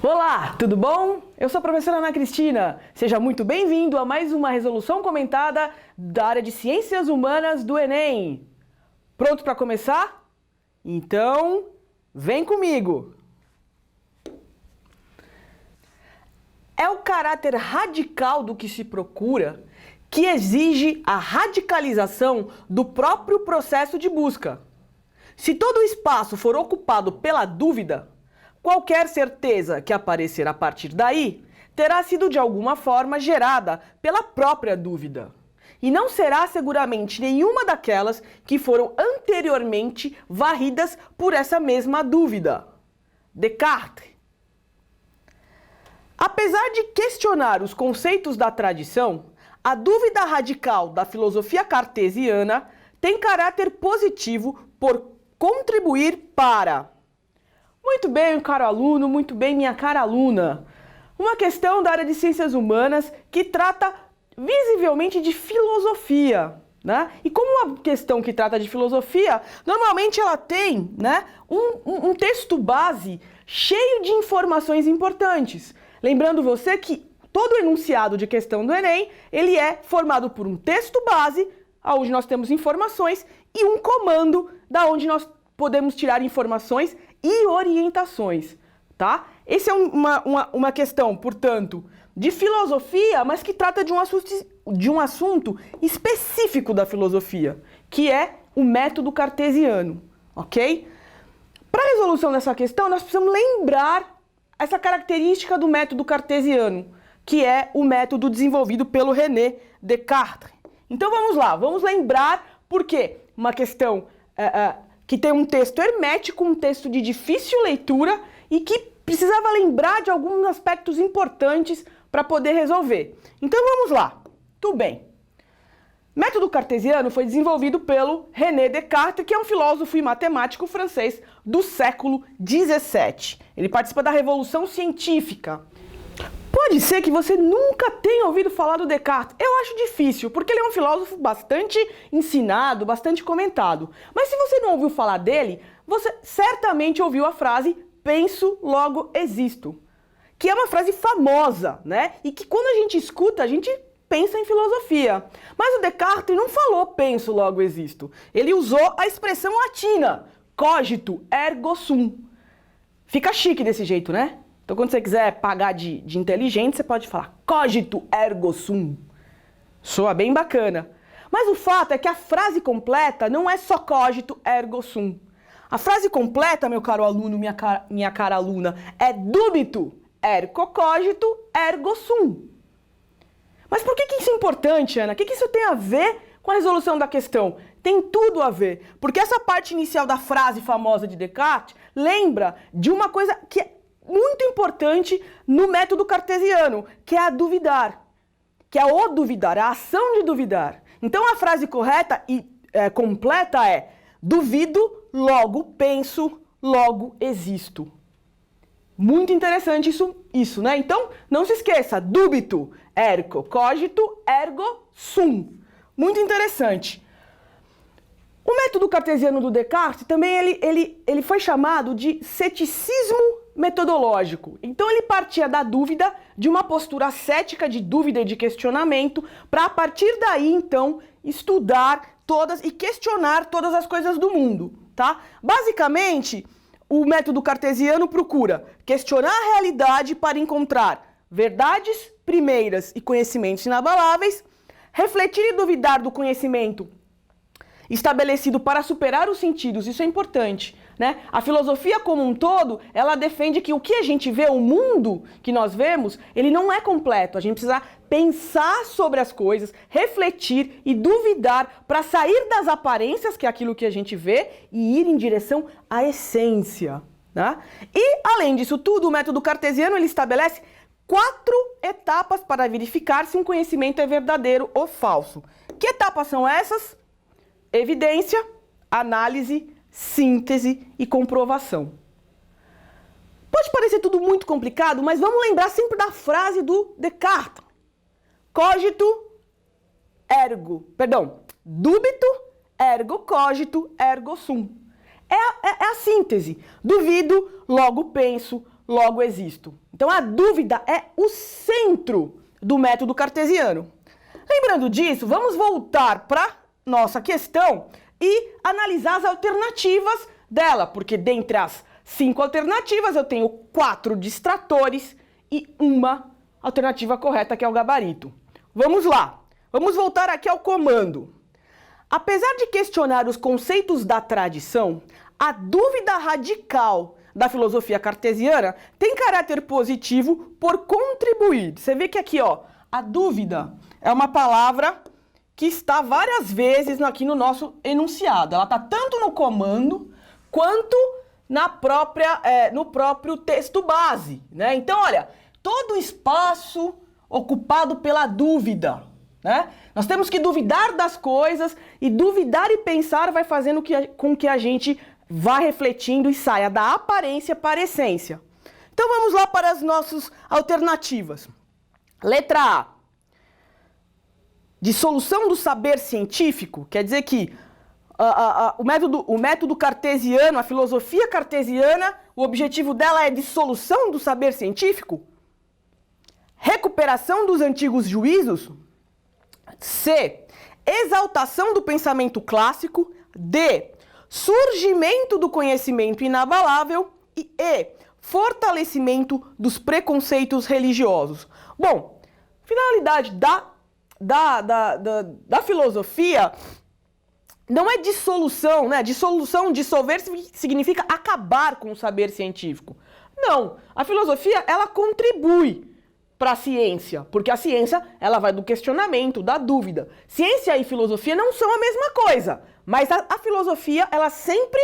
Olá, tudo bom? Eu sou a professora Ana Cristina. Seja muito bem-vindo a mais uma resolução comentada da área de Ciências Humanas do Enem. Pronto para começar? Então, vem comigo! É o caráter radical do que se procura que exige a radicalização do próprio processo de busca. Se todo o espaço for ocupado pela dúvida, qualquer certeza que aparecer a partir daí terá sido de alguma forma gerada pela própria dúvida. E não será seguramente nenhuma daquelas que foram anteriormente varridas por essa mesma dúvida. Descartes. Apesar de questionar os conceitos da tradição, a dúvida radical da filosofia cartesiana tem caráter positivo por contribuir para... Muito bem, caro aluno, muito bem, minha cara aluna. Uma questão da área de Ciências Humanas que trata visivelmente de filosofia, né? E como uma questão que trata de filosofia, normalmente ela tem, né, um texto base cheio de informações importantes. Lembrando você que todo enunciado de questão do Enem, ele é formado por um texto base, onde nós temos informações, e um comando, da onde nós podemos tirar informações e orientações, tá? Essa é uma questão, portanto, de filosofia, mas que trata de um assunto específico da filosofia, que é o método cartesiano, ok? Para a resolução dessa questão, nós precisamos lembrar essa característica do método cartesiano, que é o método desenvolvido pelo René Descartes. Então vamos lá, vamos lembrar por quê? Uma questão que tem um texto hermético, um texto de difícil leitura e que precisava lembrar de alguns aspectos importantes para poder resolver. Então vamos lá. Tudo bem. Método cartesiano foi desenvolvido pelo René Descartes, que é um filósofo e matemático francês do século XVII. Ele participa da Revolução Científica. Pode ser que você nunca tenha ouvido falar do Descartes. Eu acho difícil, porque ele é um filósofo bastante ensinado, bastante comentado. Mas se você não ouviu falar dele, você certamente ouviu a frase penso, logo existo. Que é uma frase famosa, né? E que quando a gente escuta, a gente pensa em filosofia. Mas o Descartes não falou penso, logo existo. Ele usou a expressão latina, cogito ergo sum. Fica chique desse jeito, né? Então, quando você quiser pagar de inteligente, você pode falar cogito ergo sum. Soa bem bacana. Mas o fato é que a frase completa não é só cogito ergo sum. A frase completa, meu caro aluno, minha cara aluna, é dubito ergo cogito ergo sum. Mas por que isso é importante, Ana? O que isso tem a ver com a resolução da questão? Tem tudo a ver. Porque essa parte inicial da frase famosa de Descartes lembra de uma coisa que é muito importante no método cartesiano, que é a duvidar, que é o duvidar, a ação de duvidar. Então a frase correta e completa é duvido, logo penso, logo existo. Muito interessante isso, né? Então não se esqueça, dubito ergo cogito ergo sum. Muito interessante. O método cartesiano do Descartes também ele foi chamado de ceticismo metodológico. Então ele partia da dúvida, de uma postura cética de dúvida e de questionamento, para a partir daí então estudar todas e questionar todas as coisas do mundo, tá? Basicamente, o método cartesiano procura questionar a realidade para encontrar verdades primeiras e conhecimentos inabaláveis, refletir e duvidar do conhecimento estabelecido para superar os sentidos, isso é importante, né? A filosofia como um todo, ela defende que o que a gente vê, o mundo que nós vemos, ele não é completo. A gente precisa pensar sobre as coisas, refletir e duvidar para sair das aparências, que é aquilo que a gente vê, e ir em direção à essência, né? E, além disso tudo, o método cartesiano, ele estabelece 4 etapas para verificar se um conhecimento é verdadeiro ou falso. Que etapas são essas? Evidência, análise, síntese e comprovação. Pode parecer tudo muito complicado, mas vamos lembrar sempre da frase do Descartes. Dubito ergo cogito ergo sum. É a síntese. Duvido, logo penso, logo existo. Então a dúvida é o centro do método cartesiano. Lembrando disso, vamos voltar para nossa questão e analisar as alternativas dela, porque dentre as 5 alternativas eu tenho 4 distratores e uma alternativa correta, que é o gabarito. Vamos lá, vamos voltar aqui ao comando. Apesar de questionar os conceitos da tradição, a dúvida radical da filosofia cartesiana tem caráter positivo por contribuir. Você vê que aqui, ó, a dúvida é uma palavra que está várias vezes aqui no nosso enunciado. Ela está tanto no comando quanto no próprio texto base, né? Então, olha, todo o espaço ocupado pela dúvida, né? Nós temos que duvidar das coisas, e duvidar e pensar vai fazendo com que a gente vá refletindo e saia da aparência para a essência. Então vamos lá para as nossas alternativas. Letra A. Dissolução do saber científico, quer dizer que o método cartesiano, a filosofia cartesiana, o objetivo dela é dissolução do saber científico? Recuperação dos antigos juízos? C. Exaltação do pensamento clássico? D. Surgimento do conhecimento inabalável? E E. Fortalecimento dos preconceitos religiosos. Bom, finalidade da filosofia não é dissolução, né? Dissolver significa acabar com o saber científico. Não, a filosofia, ela contribui para a ciência, porque a ciência, ela vai do questionamento, da dúvida. Ciência e filosofia não são a mesma coisa, mas a filosofia, ela sempre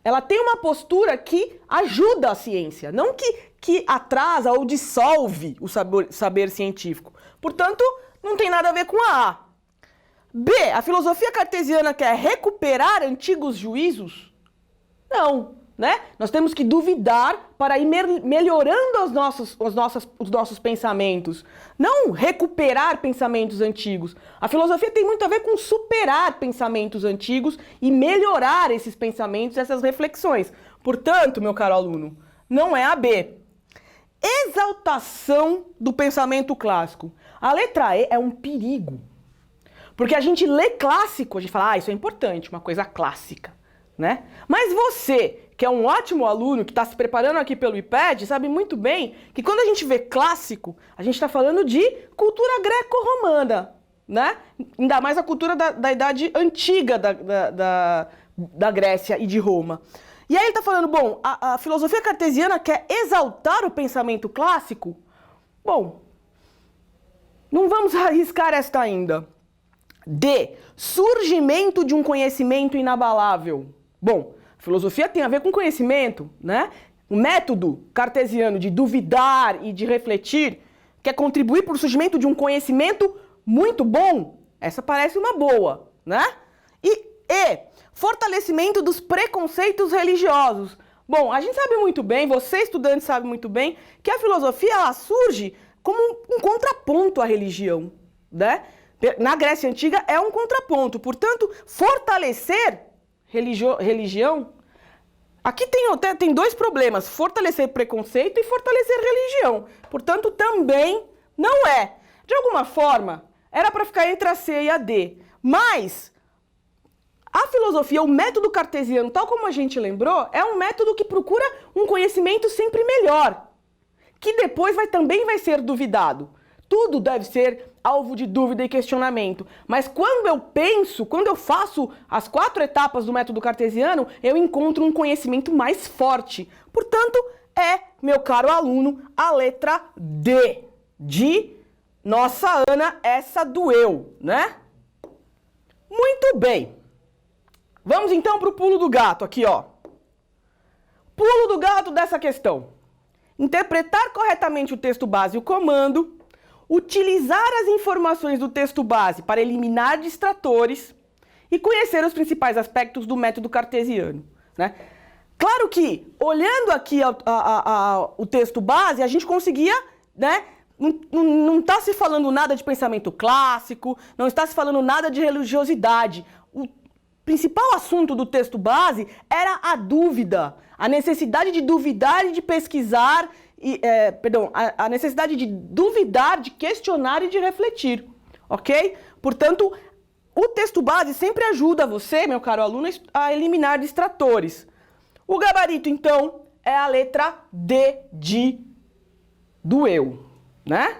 ela tem uma postura que ajuda a ciência, não que atrasa ou dissolve o saber científico. Portanto, não tem nada a ver com a A. B. A filosofia cartesiana quer recuperar antigos juízos? Não, né? Nós temos que duvidar para ir melhorando os nossos pensamentos, não recuperar pensamentos antigos. A filosofia tem muito a ver com superar pensamentos antigos e melhorar esses pensamentos, essas reflexões. Portanto, meu caro aluno, não é a B. Exaltação do pensamento clássico. A letra E é um perigo. Porque a gente lê clássico, a gente fala, isso é importante, uma coisa clássica, né? Mas você, que é um ótimo aluno, que está se preparando aqui pelo IPED, sabe muito bem que quando a gente vê clássico, a gente está falando de cultura greco-romana, né? Ainda mais a cultura da idade antiga da Grécia e de Roma. E aí ele está falando, bom, a filosofia cartesiana quer exaltar o pensamento clássico? Bom, não vamos arriscar esta ainda. D. Surgimento de um conhecimento inabalável. Bom, a filosofia tem a ver com conhecimento, né? O método cartesiano de duvidar e de refletir quer contribuir para o surgimento de um conhecimento muito bom. Essa parece uma boa, né? E fortalecimento dos preconceitos religiosos. Bom, a gente sabe muito bem, você estudante sabe muito bem, que a filosofia ela surge como um contraponto à religião, né? Na Grécia Antiga é um contraponto, portanto, fortalecer religião... Aqui tem dois problemas, fortalecer preconceito e fortalecer religião. Portanto, também não é. De alguma forma, era para ficar entre a C e a D. Mas a filosofia, o método cartesiano, tal como a gente lembrou, é um método que procura um conhecimento sempre melhor, que depois também vai ser duvidado. Tudo deve ser alvo de dúvida e questionamento. Mas quando eu faço as 4 etapas do método cartesiano, eu encontro um conhecimento mais forte. Portanto, meu caro aluno, a letra D de nossa Ana, essa doeu, né? Muito bem. Vamos então para o pulo do gato aqui, ó. Pulo do gato dessa questão. Interpretar corretamente o texto base e o comando. Utilizar as informações do texto base para eliminar distratores e conhecer os principais aspectos do método cartesiano, né? Claro que, olhando aqui o texto base, a gente conseguia, né? Não está se falando nada de pensamento clássico, não está se falando nada de religiosidade. principal assunto do texto base era a dúvida, a necessidade de duvidar e de pesquisar, a necessidade de duvidar, de questionar e de refletir, ok? Portanto, o texto base sempre ajuda você, meu caro aluno, a eliminar distratores. O gabarito, então, é a letra D de doeu, né?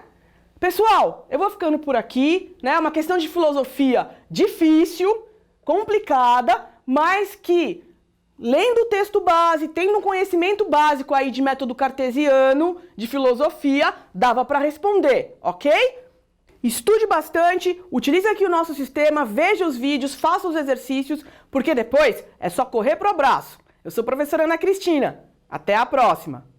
Pessoal, eu vou ficando por aqui, né? É uma questão de filosofia difícil, complicada, mas que, lendo o texto base, tendo um conhecimento básico aí de método cartesiano, de filosofia, dava para responder, ok? Estude bastante, utilize aqui o nosso sistema, veja os vídeos, faça os exercícios, porque depois é só correr pro abraço. Eu sou a professora Ana Cristina. Até a próxima!